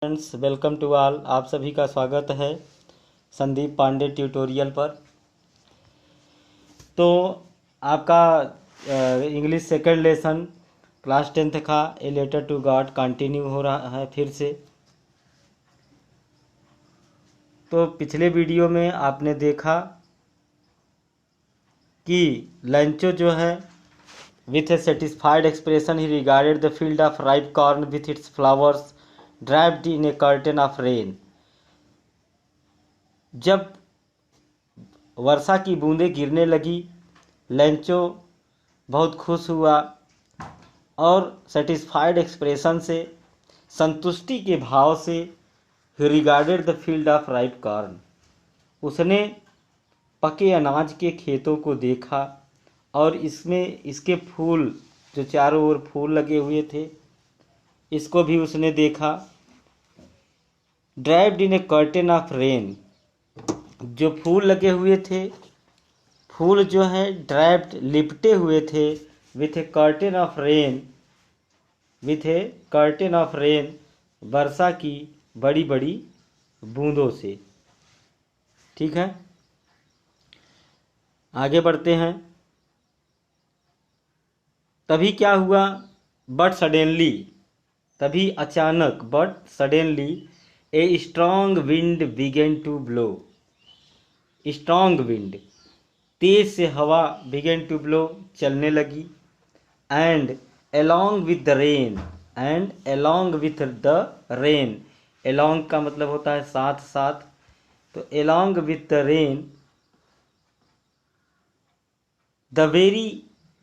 Friends, welcome to all. आप सभी का स्वागत है संदीप पांडे ट्यूटोरियल पर। तो आपका English second lesson class 10th का a letter to God continue हो रहा है फिर से। तो पिछले वीडियो में आपने देखा कि लंचो जो है with A satisfied expression he regarded the field of ripe corn with its flowers derived in A curtain of rain. जब वर्षा की बूंदें गिरने लगी, लंचो बहुत खुश हुआ और सेटिस्फाइड एक्सप्रेशन से, संतुष्टि के भाव से, regarded the field of ripe corn, उसने पके अनाज के खेतों को देखा और इसमें इसके फूल, जो चारों ओर फूल लगे हुए थे, इसको भी उसने देखा। Derived in A curtain of rain, जो फूल लगे हुए थे, फूल जो है ड्राइव्ड लिपटे हुए थे with a curtain of rain, with a curtain of rain, वर्षा की बड़ी बड़ी बूंदों से। ठीक है, आगे बढ़ते हैं। तभी क्या हुआ? बट सडेनली, तभी अचानक, but suddenly a strong wind began to blow. Strong wind, तेज से हवा, बिगेन टू ब्लो, चलने लगी। And along with the rain, and along with the rain, along का मतलब होता है साथ साथ, तो along with the rain the very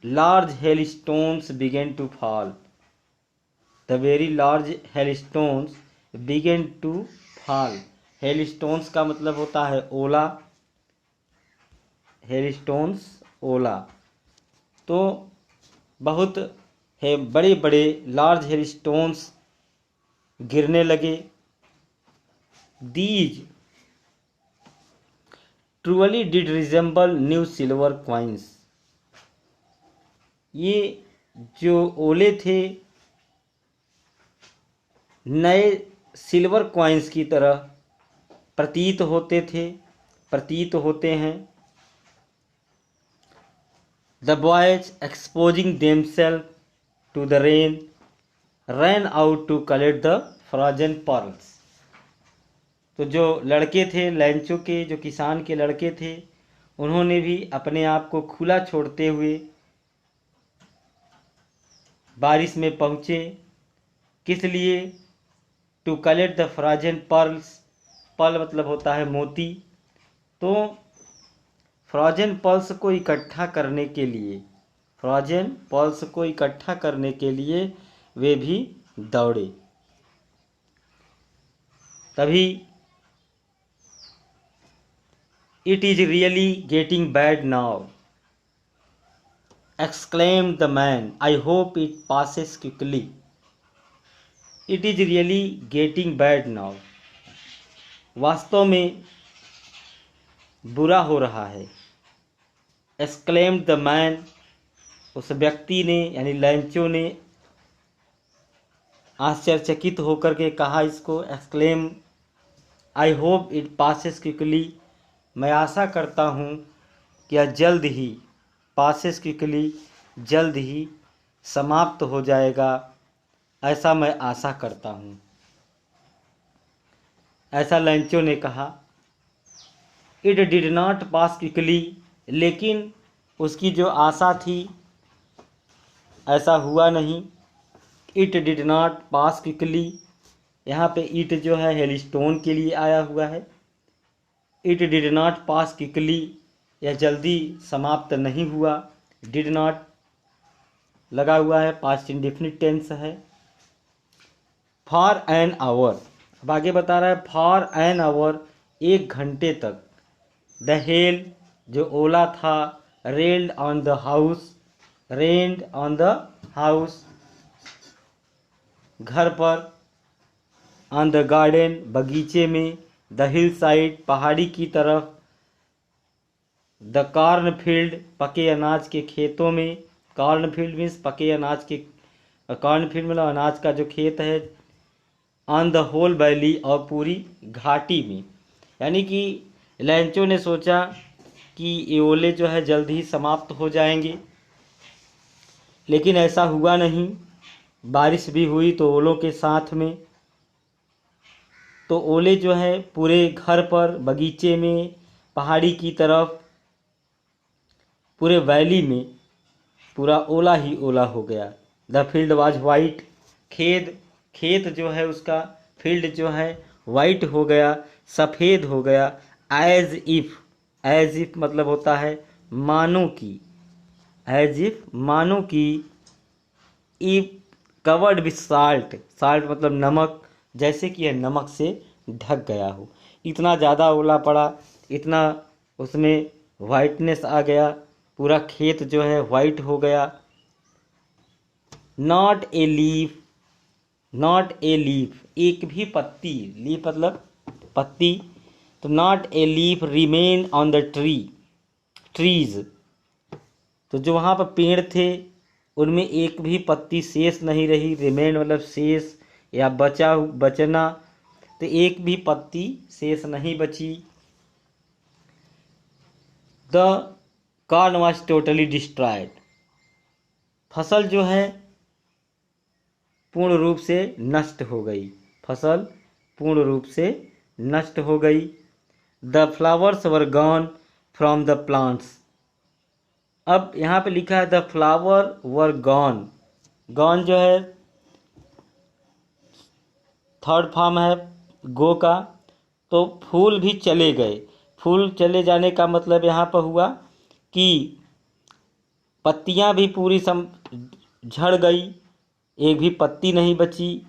large hailstones began to fall, the very large hailstones began to fall। hailstones का मतलब होता है ओला, hailstones ओला। तो बहुत है बड़े बड़े लार्ज हेलस्टोन्स गिरने लगे। These truly did resemble new silver coins, ये जो ओले थे नए सिल्वर क्वाइंस की तरह प्रतीत होते थे, प्रतीत होते हैं। The boys, exposing themselves to the rain, ran out to collect the frozen pearls। तो जो लड़के थे लैंचो के, जो किसान के लड़के थे, उन्होंने भी अपने आप को खुला छोड़ते हुए बारिश में पहुँचे। किस लिए? To collect the frozen pearls, pearl मतलब होता है मोती। तो फ्रोजन पर्ल्स को इकट्ठा करने के लिए, फ्रोजन पर्ल्स को इकट्ठा करने के लिए वे भी दौड़े। तभी it is really getting bad now, exclaimed the man, I hope it passes quickly. It is really getting bad now, वास्तव में बुरा हो रहा है। एक्सक्लेम्ड द मैन, उस व्यक्ति ने यानी लैंचो ने आश्चर्यचकित होकर के कहा इसको। Exclaim, I hope it passes quickly, मैं आशा करता हूँ कि यह जल्द ही, पासेस क्विकली, जल्द ही समाप्त हो जाएगा, ऐसा मैं आशा करता हूँ, ऐसा लैंचो ने कहा। It did not pass quickly, लेकिन उसकी जो आशा थी ऐसा हुआ नहीं। It did not pass quickly, यहाँ पे इट जो है हेलस्टोन के लिए आया हुआ है। It did not pass quickly, यह जल्दी समाप्त नहीं हुआ। डिड नॉट लगा हुआ है, पास्ट इंडेफिनिट टेंस है। फॉर एन आवर, अब आगे बता रहा है फॉर एन आवर, 1 घंटे तक। द हेल, जो ओला था, rained on the house, rained on the house, घर पर, ऑन द गार्डन, बगीचे में, द हिल साइड, पहाड़ी की तरफ, द कॉर्न फील्ड, पके अनाज के खेतों में। कॉर्न फील्ड मीन्स पके अनाज के, कॉर्न फील्ड मतलब अनाज का जो खेत है, ऑन द होल वैली, और पूरी घाटी में। यानी कि लैंचो ने सोचा कि ये ओले जो है जल्द ही समाप्त हो जाएंगे, लेकिन ऐसा हुआ नहीं। बारिश भी हुई तो ओलों के साथ में, तो ओले जो है पूरे घर पर, बगीचे में, पहाड़ी की तरफ, पूरे वैली में पूरा ओला ही ओला हो गया। द फील्ड वाज वाइट, खेत खेत जो है उसका, फील्ड जो है वाइट हो गया, सफ़ेद हो गया। एज इफ मतलब होता है मानो की, एज इफ मानो की, if covered with salt, salt मतलब नमक, जैसे कि यह नमक से ढक गया हो। इतना ज़्यादा ओला पड़ा, इतना उसमें वाइटनेस आ गया, पूरा खेत जो है वाइट हो गया। Not a leaf, not a leaf, एक भी पत्ती, लीफ मतलब पत्ती, तो not a leaf remain on the trees, तो जो वहाँ पर पेड़ थे उनमें एक भी पत्ती शेष नहीं रही। रिमेन मतलब शेष या बचना, तो एक भी पत्ती शेष नहीं बची। The corn was totally destroyed, फसल जो है पूर्ण रूप से नष्ट हो गई, फसल पूर्ण रूप से नष्ट हो गई। The flowers were gone from the plants, अब यहाँ पे लिखा है the flower were gone, gone जो है थर्ड फॉर्म है गो का, तो फूल भी चले गए। फूल चले जाने का मतलब यहाँ पर हुआ कि पत्तियाँ भी पूरी झड़ गई, एक भी पत्ती नहीं बची,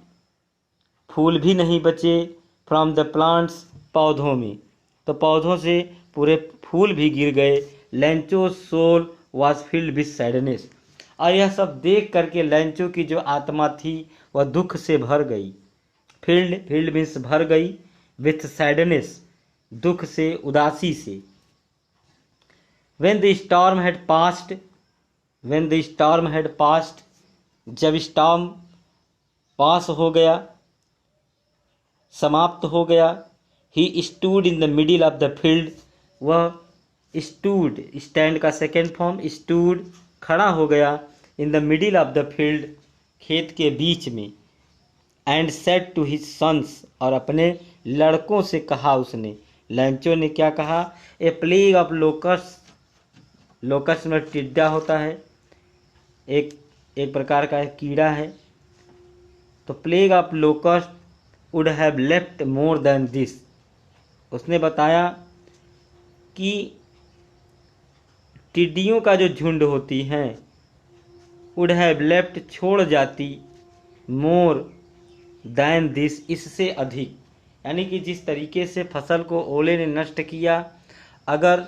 फूल भी नहीं बचे। फ्रॉम द प्लांट्स, पौधों में, तो पौधों से पूरे फूल भी गिर गए। Lencho soul was filled with sadness, और यह सब देख करके लैंचो की जो आत्मा थी वह दुख से भर गई। फील्ड मीन्स भर गई, विथ सैडनेस दुख से, उदासी से। When the storm had passed, when the storm had passed, जब स्टॉर्म पास हो गया, समाप्त हो गया। He stood in the middle of the field, वह स्टूड, स्टैंड का सेकेंड फॉर्म, स्टूड खड़ा हो गया, in the middle of the field खेत के बीच में। And said to his sons, और अपने लड़कों से कहा उसने, लैंचो ने क्या कहा, ए प्लेग ऑफ लोकस, लोकस में टिड्डा होता है, एक प्रकार का कीड़ा है, तो plague of locus would have left more than this, उसने बताया कि टिड्डियों का जो झुंड होती हैं वुड हैव लेफ्ट छोड़ जाती, मोर दैन दिस इससे अधिक, यानी कि जिस तरीके से फसल को ओले ने नष्ट किया, अगर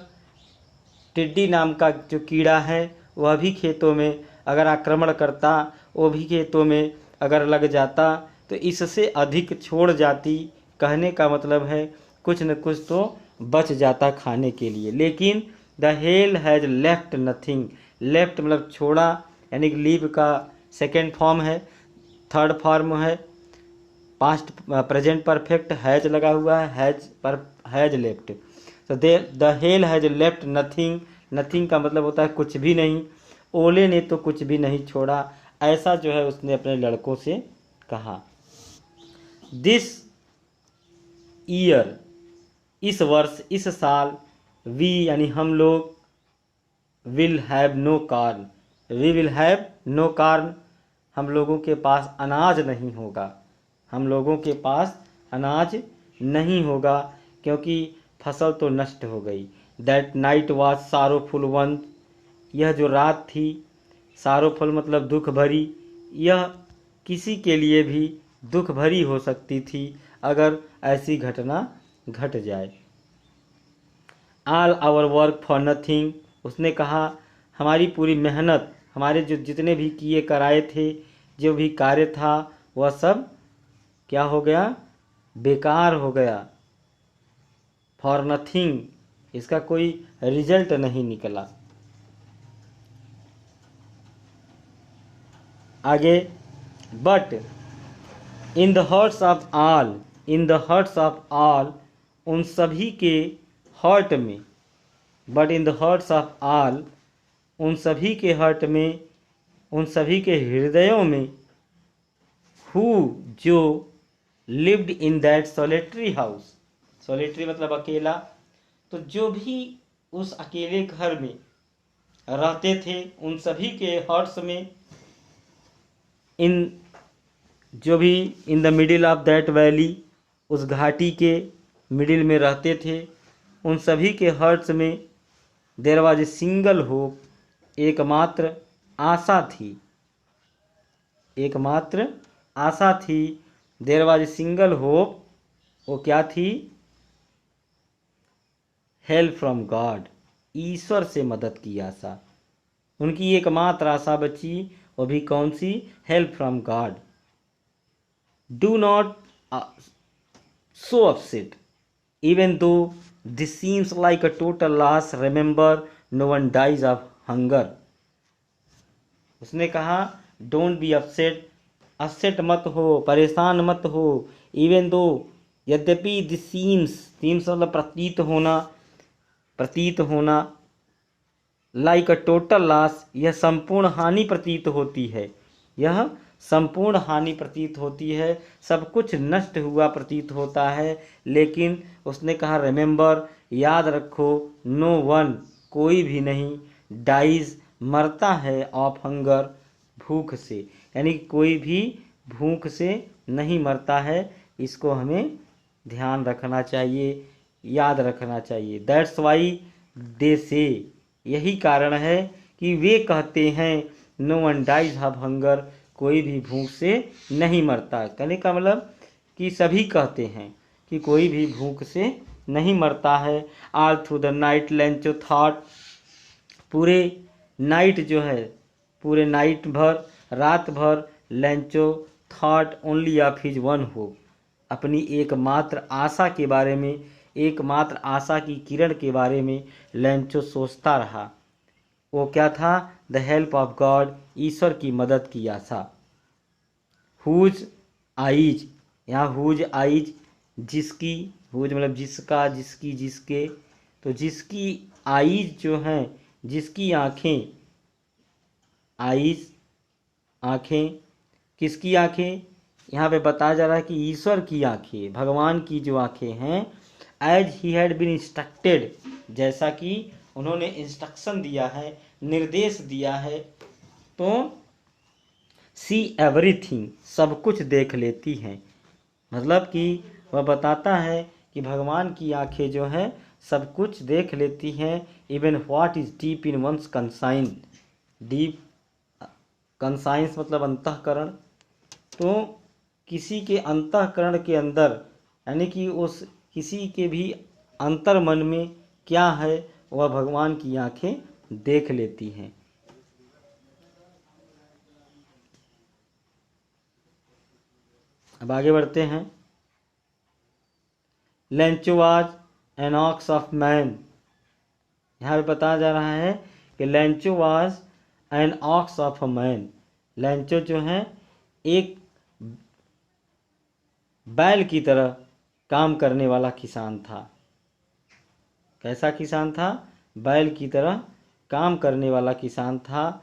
टिड्डी नाम का जो कीड़ा है वह भी खेतों में अगर आक्रमण करता, वो भी खेतों में अगर लग जाता, तो इससे अधिक छोड़ जाती। कहने का मतलब है कुछ न कुछ तो बच जाता खाने के लिए। लेकिन the hell has left nothing, left मतलब छोड़ा, यानी कि लीव का सेकेंड फॉर्म है, थर्ड फॉर्म है, पास्ट प्रेजेंट परफेक्ट, हैज लगा हुआ है, हैज लेफ्ट, तो the hell has left nothing, nothing का मतलब होता है कुछ भी नहीं, ओले ने तो कुछ भी नहीं छोड़ा, ऐसा जो है उसने अपने लड़कों से कहा। दिस ईयर, इस वर्ष, इस साल, वी यानी हम लोग, will have no corn, we will have no corn, हम लोगों के पास अनाज नहीं होगा, हम लोगों के पास अनाज नहीं होगा, क्योंकि फसल तो नष्ट हो गई। दैट नाइट वाज सारोफुल वन, यह जो रात थी, सारोफुल मतलब दुख भरी, यह किसी के लिए भी दुख भरी हो सकती थी अगर ऐसी घटना घट जाए। All our work for nothing, उसने कहा हमारी पूरी मेहनत, हमारे जो जितने भी किए कराए थे, जो भी कार्य था, वह सब क्या हो गया, बेकार हो गया। फॉर नथिंग, इसका कोई रिजल्ट नहीं निकला। आगे, but in the hearts of all, in the hearts of all, उन सभी के हर्ट में, but in the hearts of all, उन सभी के हर्ट में, उन सभी के हृदयों में, हु जो lived in that solitary house, solitary मतलब अकेला, तो जो भी उस अकेले घर में रहते थे उन सभी के हर्ट्स में, इन जो भी इन the middle of that valley, उस घाटी के मिडिल में रहते थे उन सभी के हर्ट्स में, there was a single hope, एकमात्र आशा थी, एकमात्र आशा थी। There was a single hope, वो क्या थी? हेल्प फ्रॉम गॉड, ईश्वर से मदद की आशा। उनकी एकमात्र आशा बची, वो भी कौन सी? Help from God. Do not so upset even though this seems like a total loss, remember no one dies of hunger. उसने कहा डोंट बी अपसेट, अपसेट मत हो, परेशान मत हो। इवन दो, यद्यपि दिस सीम्स, सीम्स मतलब प्रतीत होना, प्रतीत होना, लाइक अ टोटल लॉस, यह संपूर्ण हानि प्रतीत होती है, यह संपूर्ण हानि प्रतीत होती है, सब कुछ नष्ट हुआ प्रतीत होता है। लेकिन उसने कहा रिमेंबर, याद रखो, नो वन, कोई भी नहीं, डाइज, मरता है, ऑफ हंगर, भूख से, यानी कोई भी भूख से नहीं मरता है। इसको हमें ध्यान रखना चाहिए, याद रखना चाहिए। दैट्स वाई दे से, यही कारण है कि वे कहते हैं no one dies of hunger, कोई भी भूख से नहीं मरता। कहने का मतलब कि सभी कहते हैं कि कोई भी भूख से नहीं मरता है। All through the night Lencho thought, पूरे नाइट जो है, पूरे नाइट भर, रात भर, Lencho thought only of his one hope, अपनी एकमात्र आशा के बारे में, एकमात्र आशा की किरण के बारे में लेंचो सोचता रहा। वो क्या था? द हेल्प ऑफ गॉड, ईश्वर की मदद की आशा। हुज आइज, यहाँ हुज आइज, जिसकी, हुज मतलब जिसका, जिसकी, जिसके, तो जिसकी आइज जो हैं, जिसकी आँखें, आइज आँखें, किसकी आँखें? यहाँ पे बताया जा रहा है कि ईश्वर की आँखें, भगवान की जो आँखें हैं, as he had been instructed, जैसा कि उन्होंने इंस्ट्रक्शन दिया है, निर्देश दिया है, तो सी एवरीथिंग, सब कुछ देख लेती हैं। मतलब कि वह बताता है कि भगवान की आंखें जो हैं सब कुछ देख लेती हैं। Even what is deep in one's conscience, deep conscience मतलब अंतःकरण, तो किसी के अंतःकरण के अंदर, यानी कि उस किसी के भी अंतर मन में क्या है, वह भगवान की आंखें देख लेती हैं। अब आगे बढ़ते हैं। Lencho was an ox of man, यहाँ पे बताया जा रहा है कि Lencho was an ox of a man. Lencho जो है एक बैल की तरह काम करने वाला किसान था। कैसा किसान था? बैल की तरह काम करने वाला किसान था।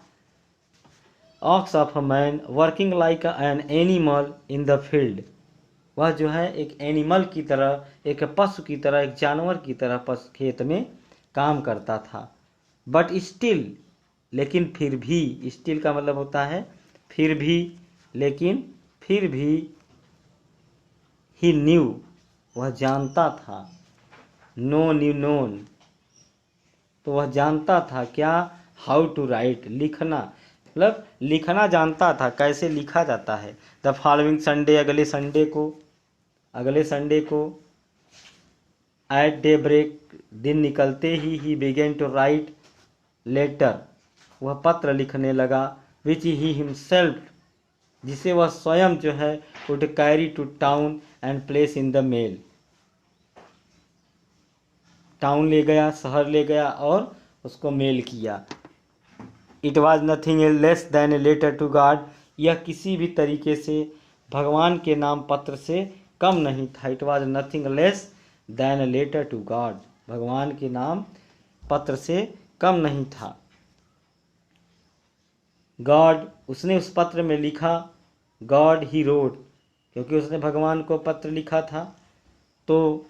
Ox of a man working like an animal in the field, वह जो है एक एनिमल की तरह, एक पशु की तरह, एक जानवर की तरह पशु खेत में काम करता था। बट स्टिल, लेकिन फिर भी, स्टिल का मतलब होता है फिर भी, लेकिन फिर भी, ही न्यू, वह जानता था, नो न्यू नोन, तो वह जानता था क्या? हाउ टू राइट, लिखना, मतलब लिखना जानता था, कैसे लिखा जाता है। द फॉलोइंग संडे, अगले संडे को एट डे ब्रेक, दिन निकलते ही बिगेन टू राइट लेटर, वह पत्र लिखने लगा। विच ही हिमसेल्फ, जिसे वह स्वयं जो है would carry to town and place in the mail, town ले गया, शहर ले गया और उसको मेल किया। It was nothing less than a letter to God, यह किसी भी तरीके से भगवान के नाम पत्र से कम नहीं था। It was nothing less than a letter to God. भगवान के नाम पत्र से कम नहीं था। गॉड, उसने उस पत्र में लिखा, गॉड ही रोड, क्योंकि उसने भगवान को पत्र लिखा था। तो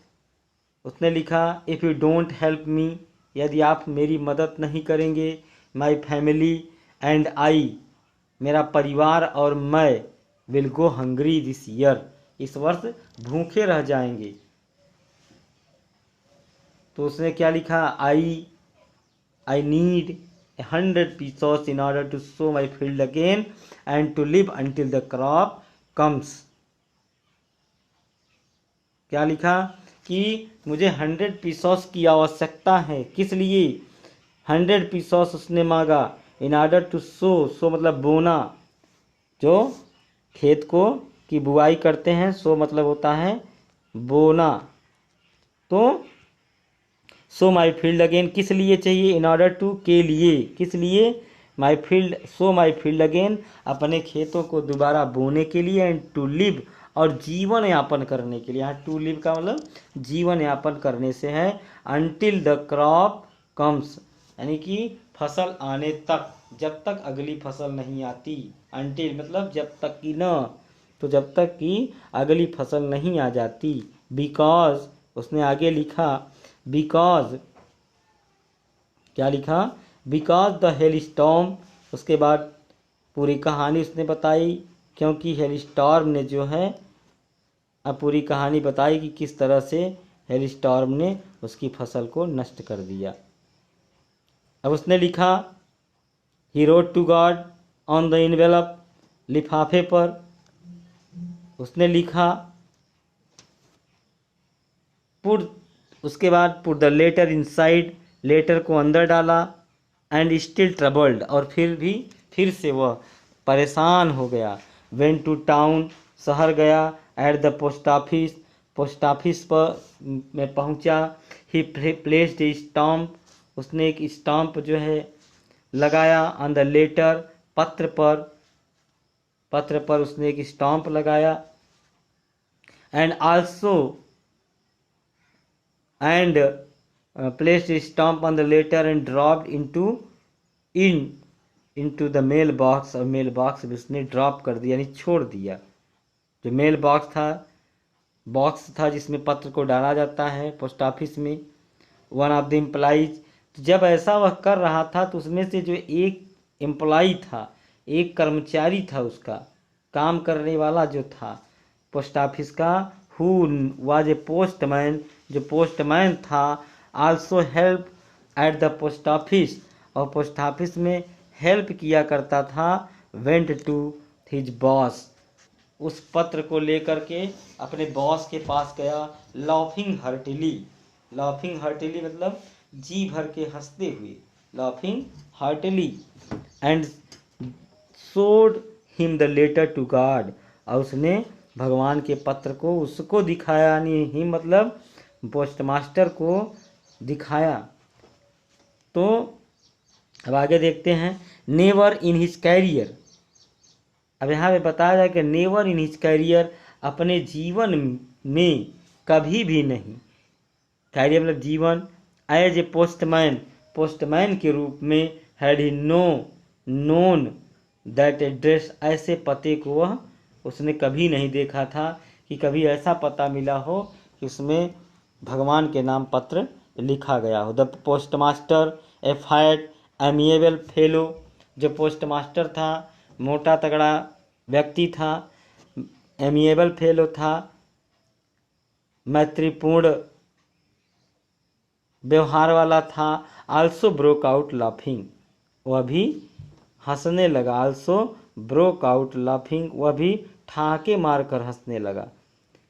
उसने लिखा, if you don't help me, यदि आप मेरी मदद नहीं करेंगे, माई फैमिली एंड आई, मेरा परिवार और मैं, will go hungry this year, इस वर्ष भूखे रह जाएंगे। तो उसने क्या लिखा, I need 100 pesos in order to sow my field again and to live until the crop comes। क्या लिखा कि मुझे 100 pesos की आवश्यकता है। किस लिए? 100 pesos उसने मांगा। in order to sow मतलब बोना, जो खेत को की बुआई करते हैं, सो मतलब होता है बोना। तो सो माई फील्ड अगेन किस लिए चाहिए? इन ऑर्डर टू के लिए, किस लिए? My field, so my field again, अपने खेतों को दोबारा बोने के लिए, एंड टू लिव, और जीवन यापन करने के लिए। यहाँ टू लिव का मतलब जीवन यापन करने से है। अनटिल द क्रॉप कम्स, यानी कि फसल आने तक, जब तक अगली फसल नहीं आती। अनटिल मतलब जब तक कि न, तो जब तक कि अगली फसल नहीं आ जाती। बिकॉज, उसने आगे लिखा, बिकॉज, क्या लिखा? Because the hell storm. उसके बाद पूरी कहानी उसने बताई, क्योंकि हेल स्टॉर्म ने जो है, अब पूरी कहानी बताई कि किस तरह से हेल स्टॉर्म ने उसकी फसल को नष्ट कर दिया। अब उसने लिखा, he wrote to God on the envelope, लिफाफे पर उसने लिखा, पुट, उसके बाद put the letter inside, letter को अंदर डाला, एंड स्टिल ट्रबल्ड, और फिर से वह परेशान हो गया। वेंट टू टाउन, शहर गया। At the post office, post office पर में पहुंचा। ही प्लेस्ड ए स्टाम्प, उसने एक स्टाम्प जो है लगाया। ऑन द लेटर, पत्र पर उसने एक स्टाम्प लगाया। And also and placed a stamp on the letter and dropped into the mail box, और मेल बॉक्स में उसने ड्रॉप कर दिया, यानी छोड़ दिया। जो मेल बॉक्स था जिसमें पत्र को डाला जाता है पोस्ट ऑफिस में। वन ऑफ द एम्प्लॉइज, तो जब ऐसा वह कर रहा था तो उसमें से जो एक एम्प्लॉई था, एक कर्मचारी था, उसका काम करने वाला जो था पोस्ट ऑफिस का, हु वाज ए पोस्टमैन, जो पोस्टमैन था, also help at the post office, और पोस्ट ऑफिस में हेल्प किया करता था। वेंट टू हिज बॉस, उस पत्र को लेकर के अपने बॉस के पास गया। लाफिंग हार्टिली, लाफिंग हार्टिली मतलब जी भर के हंसते हुए, laughing heartily. And showed him the letter to God, और उसने भगवान के पत्र को उसको दिखाया, यानी हिम मतलब पोस्टमास्टर को दिखाया। तो अब आगे देखते हैं। नेवर इन हिज कैरियर, अब यहाँ पे बताया जाए कि नेवर इन हिज कैरियर, अपने जीवन में कभी भी नहीं, कैरियर मतलब जीवन। एज ए पोस्टमैन, पोस्टमैन के रूप में, had he known that address, ऐसे पते को वह उसने कभी नहीं देखा था कि कभी ऐसा पता मिला हो कि उसमें भगवान के नाम पत्र लिखा गया हो। The postmaster A fat amiable fellow, जो पोस्टमास्टर था मोटा तगड़ा व्यक्ति था, एमिएबल फेलो था, मैत्रीपूर्ण व्यवहार वाला था। आल्सो ब्रोक आउट लाफिंग, वह भी हंसने लगा। आल्सो ब्रोक आउट लाफिंग, वह भी ठाके मारकर हंसने लगा।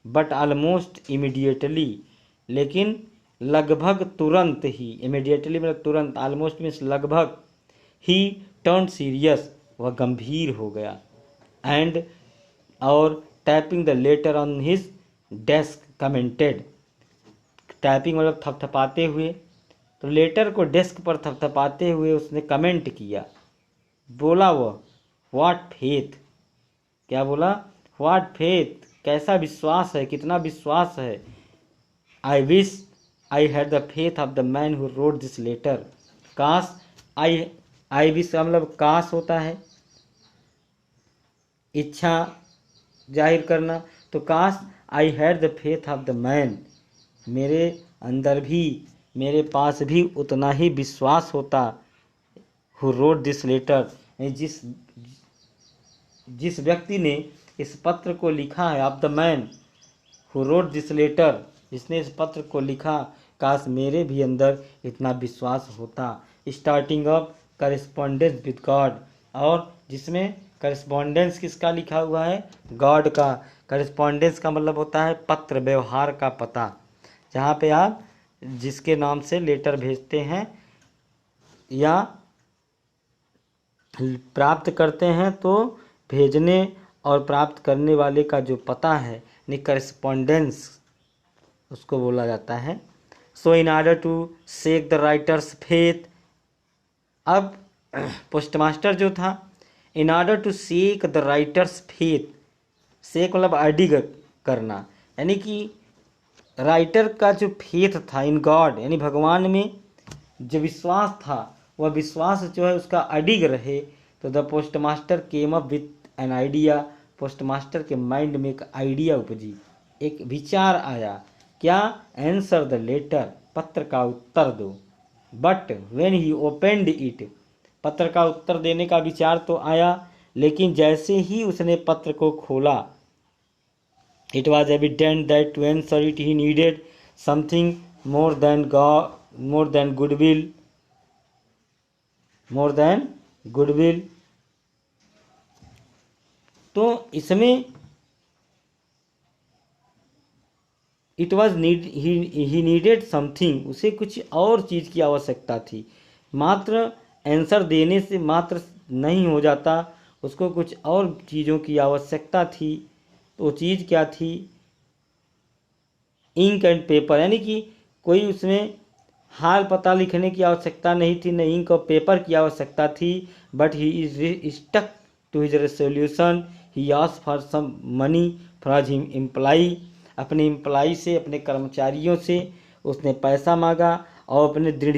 बट ऑलमोस्ट इमीडिएटली, लेकिन लगभग तुरंत ही, इमीडिएटली मतलब तुरंत, ऑलमोस्ट मीन्स लगभग, ही टर्न सीरियस, वह गंभीर हो गया। एंड, और tapping the later on his desk commented, tapping मतलब थपथपाते हुए, तो लेटर को डेस्क पर थपथपाते हुए उसने कमेंट किया, बोला वह, व्हाट फेथ, क्या बोला? व्हाट फेथ, कैसा विश्वास है, कितना विश्वास है। I wish I had the faith of the man who wrote this letter. काश, आई विश का मतलब काश होता है, इच्छा जाहिर करना। तो काश आई had the faith of the man, मेरे अंदर भी, मेरे पास भी उतना ही विश्वास होता। हु रोड दिस लेटर, जिस व्यक्ति ने इस पत्र को लिखा है। Of the man who wrote this letter, जिसने इस पत्र को लिखा, काश मेरे भी अंदर इतना विश्वास होता। Starting of correspondence with God, और जिसमें करेस्पॉन्डेंस किसका लिखा हुआ है, गॉड का। करेस्पॉन्डेंस का मतलब होता है पत्र व्यवहार का पता, जहाँ पे आप जिसके नाम से लेटर भेजते हैं या प्राप्त करते हैं, तो भेजने और प्राप्त करने वाले का जो पता है यानी करेस्पॉन्डेंस, उसको बोला जाता है। So in order to shake the writer's faith, अब पोस्टमास्टर जो था, in order to shake the writer's faith, shake मतलब अडिग करना, यानी कि राइटर का जो फेथ था इन गॉड यानी भगवान में जो विश्वास था, वह विश्वास जो है उसका अडिग रहे। तो the postmaster came up with an idea, postmaster के माइंड में एक आइडिया उपजी, एक विचार आया। क्या, आंसर द लेटर, पत्र का उत्तर दो। But when he opened it, पत्र का उत्तर देने का विचार तो आया, लेकिन जैसे ही उसने पत्र को खोला, it was evident that to answer it he needed something more than goodwill, more than goodwill. तो इसमें it was he needed something, उसे कुछ और चीज़ की आवश्यकता थी। मात्र आंसर देने से मात्र नहीं हो जाता, उसको कुछ और चीज़ों की आवश्यकता थी। तो चीज़ क्या थी, इंक एंड पेपर, यानी कि कोई उसमें हाल पता लिखने की आवश्यकता नहीं थी, न इंक और पेपर की आवश्यकता थी। But he is stuck to his resolution, he asked for some money from him employee, अपने एम्प्लॉई से, अपने कर्मचारियों से उसने पैसा मांगा, और अपने दृढ़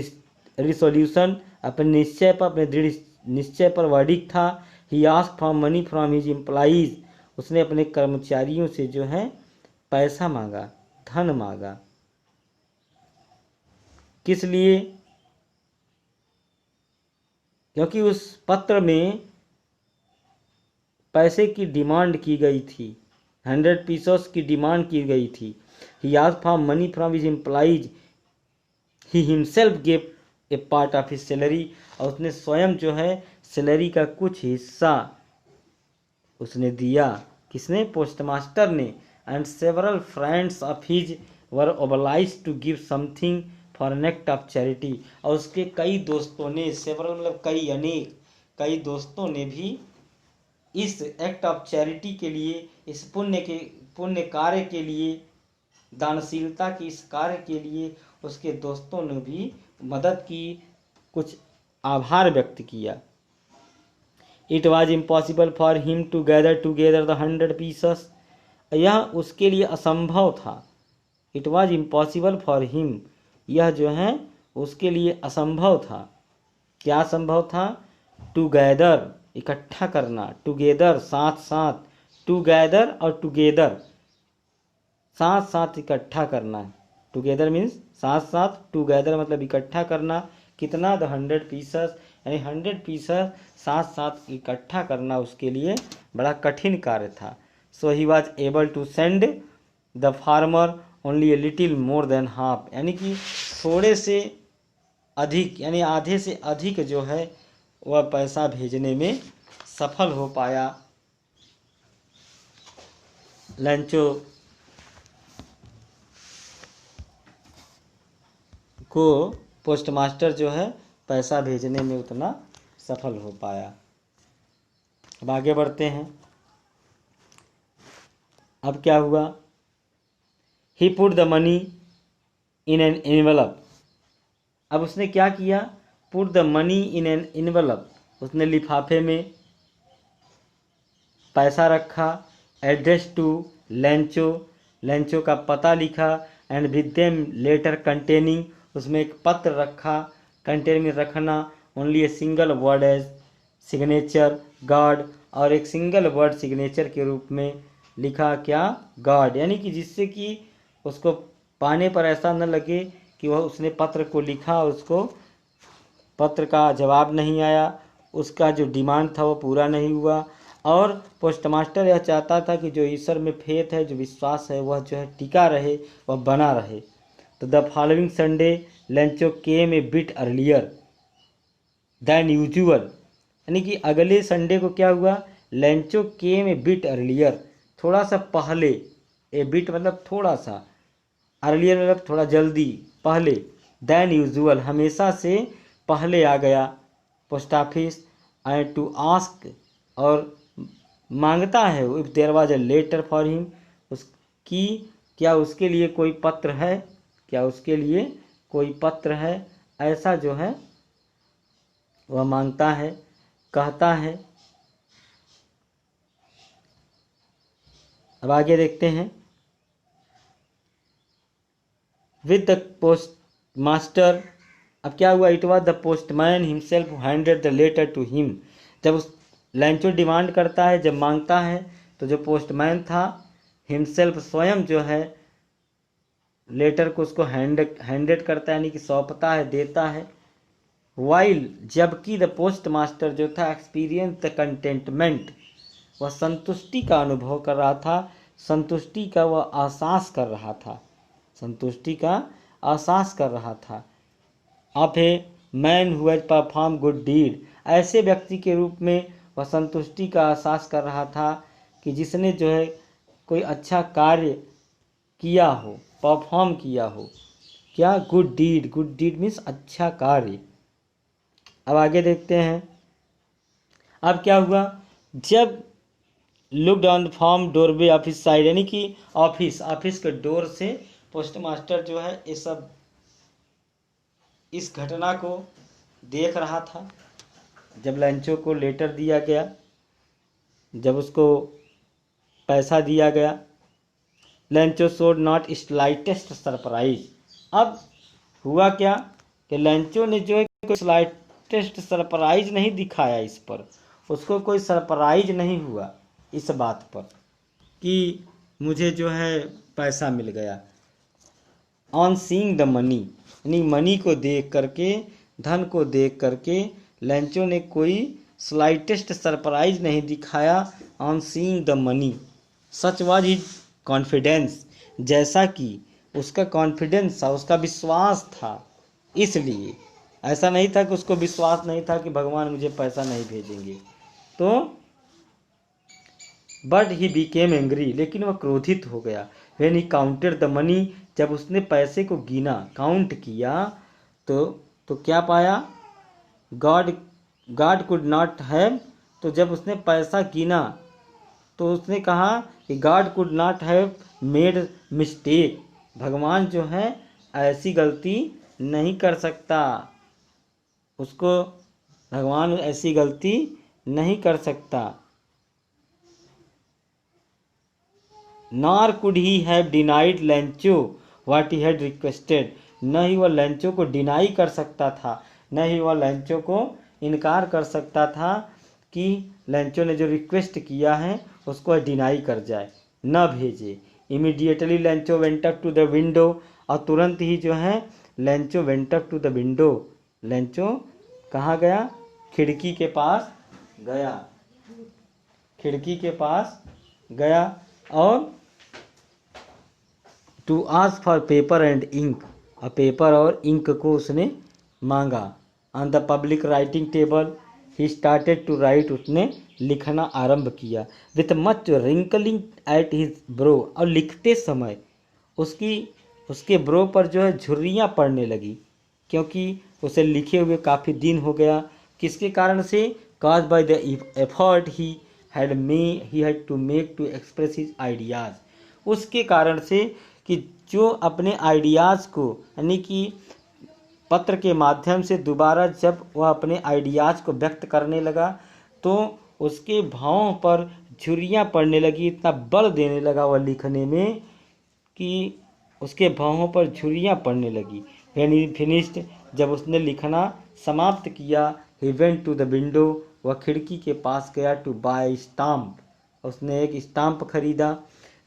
रिसोल्यूशन, अपने निश्चय पर, अपने दृढ़ निश्चय पर वर्डिक था। ही asked for money from his employees, उसने अपने कर्मचारियों से जो है पैसा मांगा, धन मांगा। किस लिए, क्योंकि उस पत्र में पैसे की डिमांड की गई थी, 100 पीसोस की डिमांड की गई थी। ही asked for money from his employees, he himself gave a part of his salary, और उसने स्वयं जो है सैलरी का कुछ हिस्सा उसने दिया। किसने, पोस्टमास्टर ने। And several friends of his were obliged to give something for an act of charity, और उसके कई दोस्तों ने, सेवरल मतलब कई, अनेक, कई दोस्तों ने भी इस एक्ट ऑफ चैरिटी के लिए, इस पुण्य कार्य के लिए, दानशीलता की इस कार्य के लिए उसके दोस्तों ने भी मदद की, कुछ आभार व्यक्त किया। It was impossible for him to gather together the 100 pesos, यह उसके लिए असंभव था। It was impossible for him, यह जो है उसके लिए असंभव था। क्या असंभव था, टूगेदर इकट्ठा करना, टुगेदर साथ साथ, टुगेदर और टुगेदर साथ साथ इकट्ठा करना। टुगेदर मीन्स साथ साथ, टुगेदर मतलब इकट्ठा करना। कितना, द 100 पीसस, यानी 100 पीसस साथ साथ इकट्ठा करना उसके लिए बड़ा कठिन कार्य था। So he was able to send the farmer only a little more than half, यानी कि थोड़े से अधिक, यानी आधे से अधिक जो है वह पैसा भेजने में सफल हो पाया। लंचो को पोस्टमास्टर जो है पैसा भेजने में उतना सफल हो पाया। अब आगे बढ़ते हैं। अब क्या हुआ, he put the money in an envelope, अब उसने क्या किया, put the money in an envelope, उसने लिफाफे में पैसा रखा। एड्रेस टू लेंचो, लेंचो का पता लिखा, and with them letter containing, उसमें एक पत्र रखा, कंटेनिंग रखना, only a single word as signature God, और एक सिंगल वर्ड सिग्नेचर के रूप में लिखा क्या, गॉड, यानी कि जिससे कि उसको पाने पर ऐसा न लगे कि वह उसने पत्र को लिखा और उसको पत्र का जवाब नहीं आया, उसका जो डिमांड था वो पूरा नहीं हुआ। और पोस्टमास्टर यह चाहता था कि जो ईश्वर में फेथ है, जो विश्वास है, वह जो है टिका रहे, वह बना रहे। तो the following Sunday Lencho came a bit earlier than usual, यानी कि अगले संडे को क्या हुआ, Lencho came a bit earlier, थोड़ा सा पहले, ए बिट मतलब थोड़ा सा, अर्लियर मतलब थोड़ा जल्दी, पहले, दैन यूजुअल हमेशा से पहले आ गया post office, and to ask, और मांगता है, if there was a letter for him, उसकी क्या उसके लिए कोई पत्र है, क्या उसके लिए कोई पत्र है, ऐसा जो है वह मांगता है, कहता है। अब आगे देखते हैं। विद द पोस्ट मास्टर, अब क्या हुआ, it was the postman himself handed the letter to him, जब उस लेंचो डिमांड करता है, जब मांगता है, तो जो पोस्टमैन था हिमसेल्फ स्वयं जो है लेटर को उसको हैंडेड करता है, यानी कि सौंपता है, देता है। वाइल, जबकि द पोस्ट मास्टर जो था एक्सपीरियंस द कंटेंटमेंट, वह संतुष्टि का अनुभव कर रहा था, संतुष्टि का वह एहसास कर रहा था, संतुष्टि का एहसास कर रहा था। Of a man who has perform good deed, ऐसे व्यक्ति के रूप में वह संतुष्टि का एहसास कर रहा था कि जिसने जो है कोई अच्छा कार्य किया हो, परफॉर्म किया हो, क्या, good deed, good deed means अच्छा कार्य। अब आगे देखते हैं। अब क्या हुआ, जब looked on form doorway office side, यानी कि ऑफिस के डोर से पोस्ट मास्टर जो है ये सब इस घटना को देख रहा था। जब लेंचो को लेटर दिया गया, जब उसको पैसा दिया गया, Lencho showed not slightest surprise. अब हुआ क्या कि लेंचो ने जो है कोई स्लाइटेस्ट सरप्राइज नहीं दिखाया इस पर, उसको कोई सरप्राइज नहीं हुआ इस बात पर कि मुझे जो है पैसा मिल गया। ऑन सीइंग द मनी, यानी मनी को देख करके, धन को देख करके लेंचो ने कोई स्लाइटेस्ट सरप्राइज नहीं दिखाया। On seeing the money, such was his confidence, जैसा कि उसका कॉन्फिडेंस था, उसका विश्वास था, इसलिए ऐसा नहीं था कि उसको विश्वास नहीं था कि भगवान मुझे पैसा नहीं भेजेंगे। तो बट ही बिकेम एंग्री, लेकिन वह क्रोधित हो गया। When he counted the money, जब उसने पैसे को गिना, काउंट किया, तो क्या पाया, गॉड कुड नॉट हैव, तो जब उसने पैसा गिना तो उसने कहा कि God could not have made mistake, भगवान जो है ऐसी गलती नहीं कर सकता, उसको भगवान ऐसी गलती नहीं कर सकता। Nor could he have denied Lencho what he had requested, न ही वह लेंचो को डिनाई कर सकता था, न ही वह लेंचो को इनकार कर सकता था कि लेंचो ने जो रिक्वेस्ट किया है उसको डिनाई कर जाए, न भेजे। Immediately Lencho went up to the window, और तुरंत ही जो है Lencho went up to the window, Lencho कहाँ गया, खिड़की के पास गया, खिड़की के पास गया, और to ask for paper and ink, और पेपर और इंक को उसने मांगा। On the public writing table he started to write, उसने लिखना आरंभ किया। With much wrinkling at his brow, और लिखते समय उसके ब्रो पर जो है झुर्रियाँ पड़ने लगी, क्योंकि उसे लिखे हुए काफ़ी दिन हो गया। किसके कारण से, cause by the effort he had to make to express his ideas, उसके कारण से कि जो अपने आइडियाज़ को, यानी कि पत्र के माध्यम से दोबारा जब वह अपने आइडियाज़ को व्यक्त करने लगा, तो उसके भावों पर झुर्रियाँ पड़ने लगी, इतना बल देने लगा वह लिखने में कि उसके भौहों पर झुर्रियाँ पड़ने लगी। व्हेन ही फिनिश्ड, जब उसने लिखना समाप्त किया, he went to the window, वह खिड़की के पास गया, टू बाय स्टाम्प, उसने एक स्टाम्प खरीदा,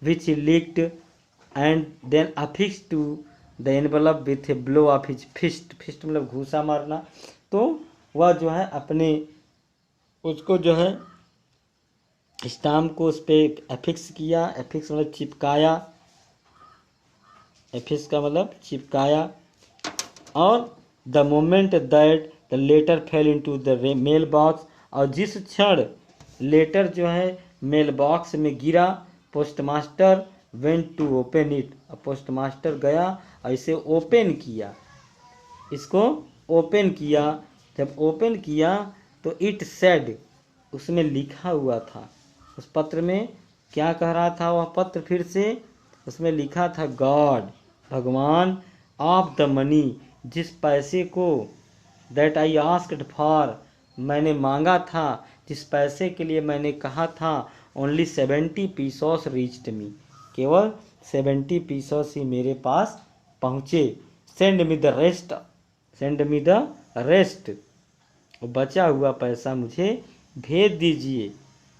which he licked and then affix to the envelope with a blow of his fist, fist मतलब घूसा मारना। तो वह जो है अपने उसको जो है स्टाम्प को उस पर एफिक्स किया, एफिक्स मतलब चिपकाया, एफिक्स का मतलब चिपकाया। और the moment that the letter fell into the mail box, और जिस क्षण लेटर जो है मेल बॉक्स में गिरा, postmaster went to open it, postmaster गया और इसे ओपन किया, इसको ओपन किया। जब ओपन किया तो इट सेड, उसमें लिखा हुआ था, उस पत्र में क्या कह रहा था वह पत्र, फिर से उसमें लिखा था गॉड, भगवान, ऑफ द मनी, जिस पैसे को, दैट आई आस्क्ड फॉर, मैंने मांगा था, जिस पैसे के लिए मैंने कहा था, ओनली 70 पीसोस रीच्ड मी, केवल 70 पीसोस ही मेरे पास पहुँचे। Send me the rest, send me the rest, बचा हुआ पैसा मुझे भेज दीजिए।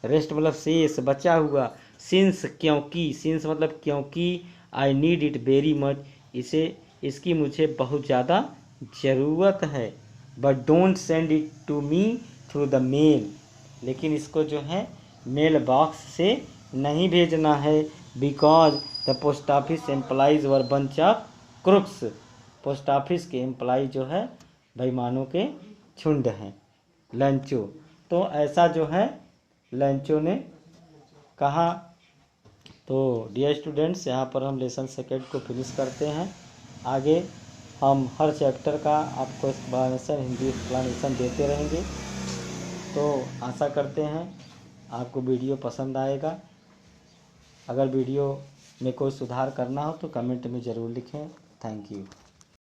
रेस्ट मतलब शेष, बचा हुआ। सिंस क्योंकि, सिंस मतलब क्योंकि, I need it very much, इसे इसकी मुझे बहुत ज़्यादा ज़रूरत है। But don't send it to me through the mail, लेकिन इसको जो है मेल बॉक्स से नहीं भेजना है, because the post office employees were bunch of crooks, post office के एम्प्लॉय जो है बेईमानों के झुंड हैं, लंचो। तो ऐसा जो है लंचो ने कहा। तो डियर स्टूडेंट्स, यहाँ पर हम लेसन सेकेंड को फिनिश करते हैं। आगे हम हर चैप्टर का आपको एक्सप्लेनेशन, हिंदी एक्सप्लेनेशन देते रहेंगे। तो आशा करते हैं आपको वीडियो पसंद आएगा। अगर वीडियो में कोई सुधार करना हो तो कमेंट में ज़रूर लिखें। Thank you.